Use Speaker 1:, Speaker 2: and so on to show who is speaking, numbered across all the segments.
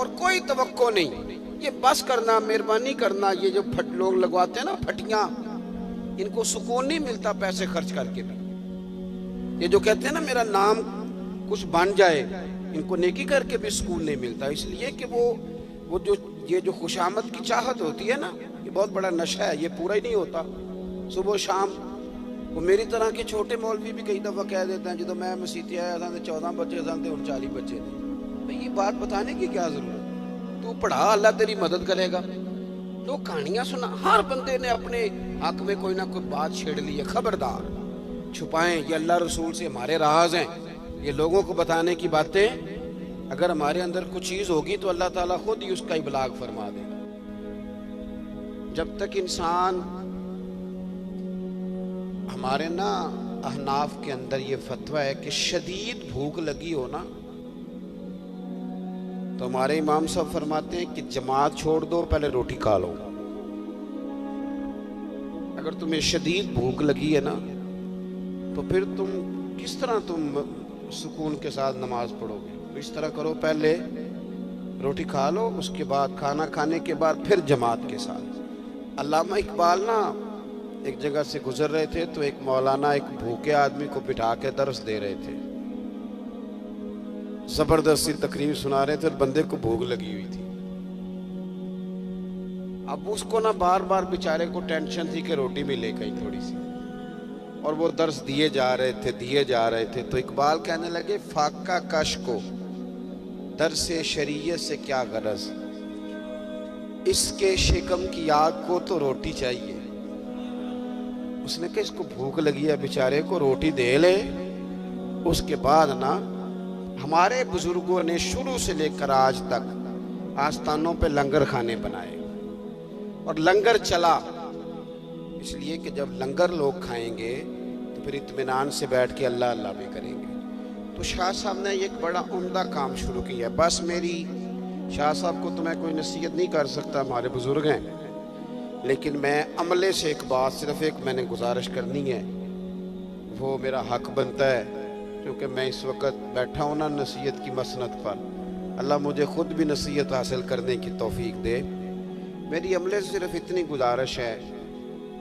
Speaker 1: اور کوئی توقع نہیں. یہ بس کرنا، مہربانی کرنا، یہ جو لوگ لگواتے ہیں نا پھٹیاں، ان کو سکون نہیں ملتا پیسے خرچ کر کے بھی. یہ جو کہتے ہیں نا میرا نام کچھ بن جائے، ان کو نیکی کر کے بھی سکون نہیں ملتا. اس لیے کہ وہ جو خوشامد کی چاہت ہوتی ہے نا، یہ بہت بڑا نشہ ہے، یہ پورا ہی نہیں ہوتا. صبح و شام وہ میری طرح کے چھوٹے مولوی بھی کئی دفعہ کہہ دیتے ہیں جب میں مسیتی آیا تھا 14 بچے تھے اور 40 بچے تھے. بھئی یہ بات بتانے کی کیا ضرورت؟ تو پڑھا، اللہ تیری مدد کرے گا. لوگ کہانیاں سنا، ہر بندے نے اپنے حق میں کوئی نہ کوئی بات چھیڑ لی ہے. خبردار چھپائیں، یہ اللہ رسول سے ہمارے راز ہیں. یہ لوگوں کو بتانے کی باتیں اگر ہمارے اندر کچھ چیز ہوگی تو اللہ تعالیٰ خود ہی اس کا ابلاغ فرما دے گا. جب تک انسان، ہمارے نا احناف کے اندر یہ فتویٰ ہے کہ شدید بھوک لگی ہو نا، تو ہمارے امام صاحب فرماتے ہیں کہ جماعت چھوڑ دو، پہلے روٹی کھا لو. اگر تمہیں شدید بھوک لگی ہے نا تو پھر تم کس طرح سکون کے ساتھ نماز پڑھو گے؟ تو اس طرح کرو، پہلے روٹی کھا لو، اس کے بعد کھانا کھانے کے بعد پھر جماعت کے ساتھ. علامہ اقبال نا ایک جگہ سے گزر رہے تھے تو ایک مولانا ایک بھوکے آدمی کو بٹھا کے درس دے رہے تھے، زبردستی تقریر سنا رہے تھے اور بندے کو بھوک لگی ہوئی تھی. اب اس کو نا بار بار بیچارے کو ٹینشن تھی کہ روٹی ملے کہیں تھوڑی سی، اور وہ درس دیے جا رہے تھے. تو اقبال کہنے لگے فاقہ کش کو درس شریعت سے کیا غرض، اس کے شکم کی آگ کو تو روٹی چاہیے. اس نے کہا اس کو بھوک لگی ہے بیچارے کو، روٹی دے لے. اس کے بعد نا ہمارے بزرگوں نے شروع سے لے کر آج تک آستانوں پہ لنگر خانے بنائے اور لنگر چلا. اس لیے کہ جب لنگر لوگ کھائیں گے تو پھر اطمینان سے بیٹھ کے اللہ اللہ بھی کریں گے. تو شاہ صاحب نے ایک بڑا عمدہ کام شروع کیا. بس میری شاہ صاحب کو تو میں کوئی نصیحت نہیں کر سکتا، ہمارے بزرگ ہیں، لیکن میں عملے سے ایک بات، صرف ایک میں نے گزارش کرنی ہے، وہ میرا حق بنتا ہے کیونکہ میں اس وقت بیٹھا ہوں نا نصیحت کی مسند پر. اللہ مجھے خود بھی نصیحت حاصل کرنے کی توفیق دے. میری عملے سے صرف اتنی گزارش ہے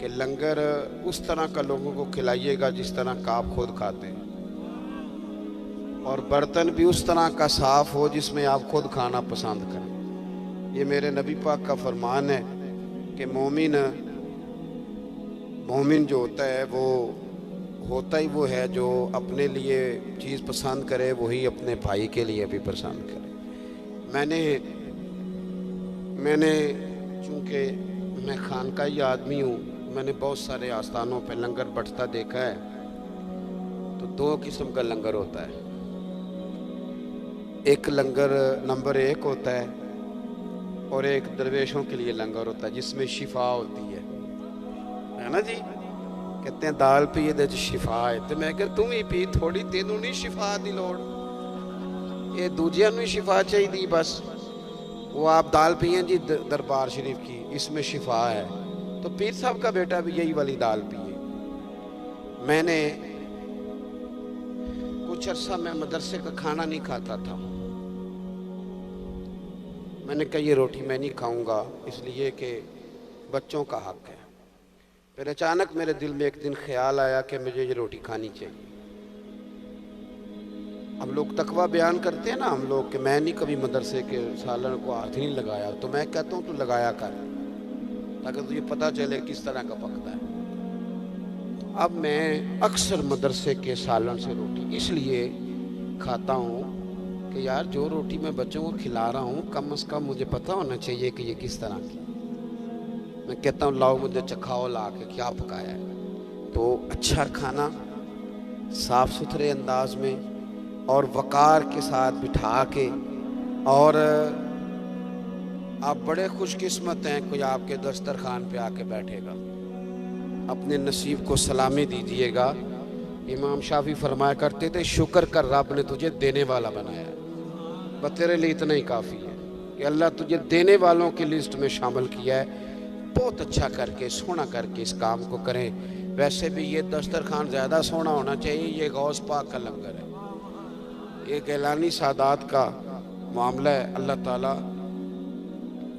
Speaker 1: کہ لنگر اس طرح کا لوگوں کو کھلائیے گا جس طرح کا آپ خود کھاتے ہیں، اور برتن بھی اس طرح کا صاف ہو جس میں آپ خود کھانا پسند کریں. یہ میرے نبی پاک کا فرمان ہے کہ مومن جو ہوتا ہے وہ ہوتا ہی وہ ہے جو اپنے لیے چیز پسند کرے وہی اپنے بھائی کے لیے بھی پسند کرے. میں نے چونکہ میں خانقاہی آدمی ہوں، میں نے بہت سارے آستانوں پہ لنگر بٹتا دیکھا ہے. تو 2 قسم کا لنگر ہوتا ہے. ایک لنگر نمبر 1 ہوتا ہے اور ایک درویشوں کے لیے لنگر ہوتا ہے جس میں شفا ہوتی ہے نا جی. کہتے ہیں دال پیے دے شفا ہے، تو میں کہ تم ہی پی تھوڑی، تینوں نہیں شفا دی لوڑ، یہ دوجیاں نوں شفا چاہیے دی. بس وہ آپ دال پیئیں جی دربار شریف کی، اس میں شفا ہے. تو پیر صاحب کا بیٹا بھی یہی والی دال پیے. میں نے کچھ عرصہ میں مدرسے کا کھانا نہیں کھاتا تھا. میں نے کہا یہ روٹی میں نہیں کھاؤں گا اس لیے کہ بچوں کا حق ہے. پھر اچانک میرے دل میں ایک دن خیال آیا کہ مجھے یہ روٹی کھانی چاہیے. ہم لوگ تقویٰ بیان کرتے ہیں نا ہم لوگ کہ میں نہیں کبھی مدرسے کے سالن کو ہاتھ نہیں لگایا، تو میں کہتا ہوں تو لگایا کر تاکہ تجھے پتہ چلے کس طرح کا پکتا ہے. اب میں اکثر مدرسے کے سالن سے روٹی اس لیے کھاتا ہوں کہ یار جو روٹی میں بچوں کو کھلا رہا ہوں کم از کم مجھے پتہ ہونا چاہیے کہ یہ کس طرح کی. میں کہتا ہوں لاؤ مجھے چکھاؤ لا کے کیا پکایا ہے. تو اچھا کھانا صاف ستھرے انداز میں اور وقار کے ساتھ بٹھا کے، اور آپ بڑے خوش قسمت ہیں کوئی آپ کے دسترخوان پہ آ کے بیٹھے گا. اپنے نصیب کو سلامی دیجیے گا. امام شافعی فرمایا کرتے تھے شکر کر رب نے تجھے دینے والا بنایا ہے. بس تیرے لیے اتنا ہی کافی ہے کہ اللہ تجھے دینے والوں کی لسٹ میں شامل کیا ہے. بہت اچھا کر کے سونا کر کے اس کام کو کریں. ویسے بھی یہ دسترخوان زیادہ سونا ہونا چاہیے. یہ غوث پاک کا لنگر ہے، یہ گیلانی سادات کا معاملہ ہے. اللہ تعالیٰ